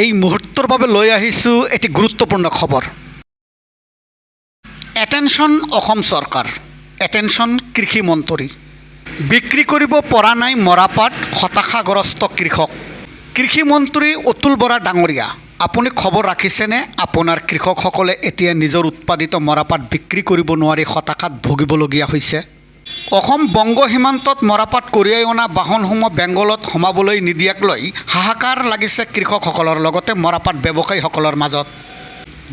এই মুহূৰ্তৰ বাবে লৈ আহিছোঁ এটি গুৰুত্বপূৰ্ণ খবৰ। এটেনশ্যন অসম চৰকাৰ, এটেনশ্যন কৃষি মন্ত্ৰী। বিক্ৰী কৰিব পৰা নাই মৰাপাট, হতাশাগ্ৰস্ত কৃষক। কৃষি মন্ত্ৰী অতুল বৰা ডাঙৰীয়া, আপুনি খবৰ ৰাখিছেনে? আপোনাৰ কৃষকসকলে এতিয়া নিজৰ উৎপাদিত মৰাপাট বিক্ৰী কৰিব নোৱাৰি হতাশাত ভুগিবলগীয়া হৈছে। অসম বংগ সীমান্তত মৰাপাট কঢ়িয়াই অনা বাহনসমূহ বেংগলত সোমাবলৈ নিদিয়াক লৈ হাহাকাৰ লাগিছে কৃষকসকলৰ লগতে মৰাপাট ব্যৱসায়ীসকলৰ মাজত।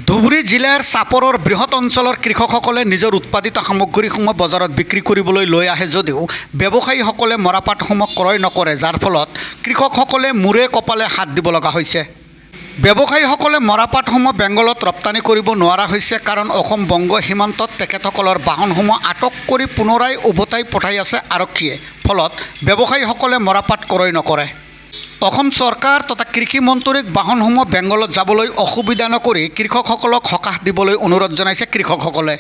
ধুবুৰী জিলাৰ চাপৰৰ বৃহৎ অঞ্চলৰ কৃষকসকলে নিজৰ উৎপাদিত সামগ্ৰীসমূহ বজাৰত বিক্ৰী কৰিবলৈ লৈ আহে যদিও ব্যৱসায়ীসকলে মৰাপাটসমূহ ক্ৰয় নকৰে, যাৰ ফলত কৃষকসকলে মূৰে কপালে হাত দিব লগা হৈছে। ব্যৱসায়ীসকলে মৰাপাটসমূহ বেংগলত ৰপ্তানি কৰিব নোৱাৰা হৈছে, কাৰণ অসম বংগ সীমান্তত তেখেতসকলৰ বাহনসমূহ আটক কৰি পুনৰাই উভতাই পঠাই আছে আৰক্ষীয়ে। ফলত ব্যৱসায়ীসকলে মৰাপাট ক্ৰয় নকৰে। অসম চৰকাৰ তথা কৃষি মন্ত্ৰীক বাহনসমূহ বেংগলত যাবলৈ অসুবিধা নকৰি কৃষকসকলক সকাহ দিবলৈ অনুৰোধ জনাইছে কৃষকসকলে।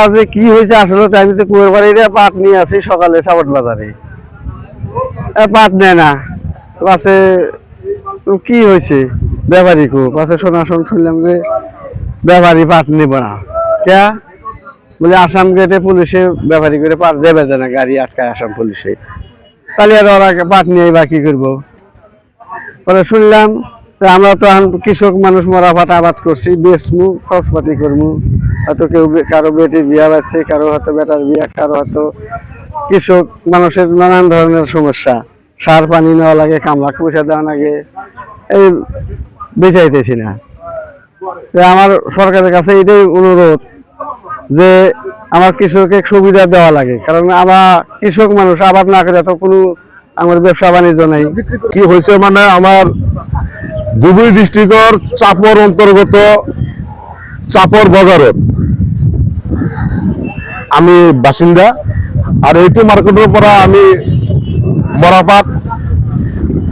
আজি কি হৈছে আসলে আমি তো কুয়ারবাড়িতে পাট নিয়ে আসি সকালে সাবট বাজারে, পাট নেয় না। পাশে কি হয়েছে ব্যাপারীকে পাশে শুনলাম যে ব্যাপারী পাট নেব না, কে বলে আসাম গেটে পুলিশে ব্যাপারী করে পাট দেবে না, গাড়ি আটকায় আসাম পুলিশে। তাহলে আর ওরা পাট নিয়ে বা কি করবো? পরে শুনলাম আমরা তো কৃষক মানুষ মরাপাট আবাদ করছি, বেচমু, খরচপাতি করমু, হয়তো কেউ কারো বেটির বিয়া বাড়ছে, কারো হয়তো বেটার বিয়া, কারো হয়তো কৃষক মানুষের নানান ধরনের সমস্যা, সার পানি নেওয়া লাগে, কামলা পয়সা দেওয়া লাগে, এই বেচাইতেছি না। আমার সরকারের কাছে এটাই অনুরোধ যে আমার কৃষকের সুবিধা দেওয়া লাগে, কারণ আমার কৃষক মানুষ আবাদ না করে তো কোনো আমার ব্যবসা বাণিজ্য নাই। কি হয়েছে মানে আমার ধুবুৰী ডিস্ট্ৰিক্টৰ চাপৰ অন্তৰ্গত চাপৰ বাজাৰত আমি বাসিন্দা, আৰ এইটো মাৰ্কেটেৰ পৰা আমি মরাপাট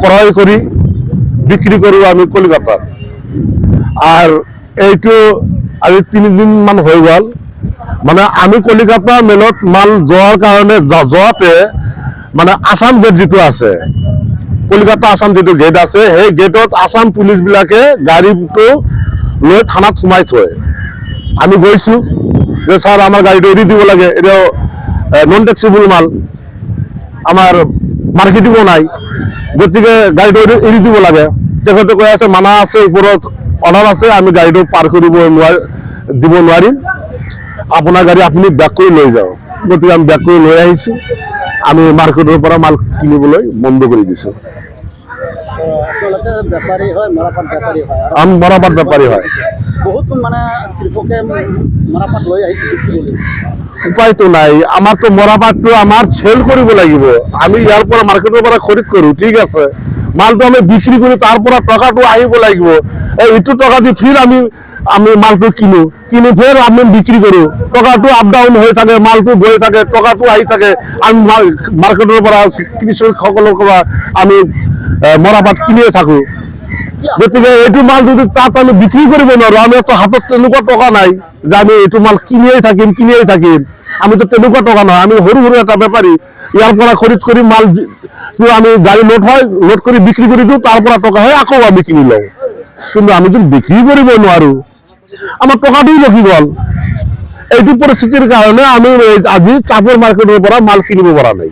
ক্রয় করি বিক্রি করি আমি কলিকাতাত। আর এইটো আজি 3 দিন মান হয়ে গেল, মানে আমি কলিকাতা মেলত মাল যোৱাৰ কাৰণে যোৱাতে মানে আসাম গেট যেটো আছে, কলিকাতা আসাম যেটো গেট আছে, সেই গেটত আসাম পুলিশ বিলাকে গাড়ীটো লৈ থানাত সোমাই থয়। আমি গৈছো যে স্যার আমার গাড়িটা এৰি দিব লাগে, এটা নন ট্যাক্সেবল মাল, আমাৰ মাৰ্কেটিংও নাই, গতিকে গাড়িটা এৰি দিব লাগে। তেখেতে কৈ আছে মানা আছে, ওপৰত অৰ্ডাৰ আছে, আমি গাড়িটো পাৰ কৰিব দিব নোৱাৰিম, আপোনাৰ গাড়ী আপুনি বেক কৰি লৈ যাওক। গতিকে আমি বেক কৰি লৈ আহিছো, আমি মাৰ্কেটেৰ পৰা মাল কিনিবলৈ বন্ধ কৰি দিছো। আমি মৰাপাট বেপাৰী হয়। বহুত মানে কৃষকে মৰাপাট লৈ আহিছে বিক্ৰীবলৈ, উপায়তো নাই। আমাৰতো মৰাপাটটো আমাৰ চেল কৰিব লাগিব, আমি ইয়াৰ পৰা মাৰ্কেটৰ পৰা খৰিদ কৰো, ঠিক আছে, মালটো আমি বিক্ৰী কৰি তাৰ পৰা টকাটো আহিব লাগিব। এইটো টকা দি ফিৰ আমি মালটো কিনি ফের আমি বিক্রি করি, টকাটো আপ ডাউন হয়ে থাকে, মালটো গৈ থাকে, টকাটো আহি থাকে, আমি মার্কেটের পৰা কৃষকসকলৰ পৰা আমি মৰাপাট কিনিয়ে থাকো। গতিকে এইটো মাল যদি তাত আমি বিক্ৰি কৰিব নোৱাৰো, আমি তো হাতত তেনেকুৱা টকা নাই যে আমি এইটো মাল কিনিয়েই থাকিম, আমি তো তেনেকুৱা টকা নহয়, আমি সৰু এটা বেপাৰী, ইয়াৰ পৰা খৰিদ কৰি মাল আমি গাড়ী লোড কৰি বিক্ৰি কৰি দিওঁ, তাৰ পৰা টকা হয় আকৌ আমি কিনি লওঁ। কিন্তু আমি যদি বিক্ৰি কৰিব নোৱাৰো, আমাৰ টকাটোই ৰকি গল। এইটো পৰিস্থিতিৰ কাৰণে আমি আজি চাপৰ মাৰ্কেটেৰ পৰা মাল কিনিব পৰা নাই।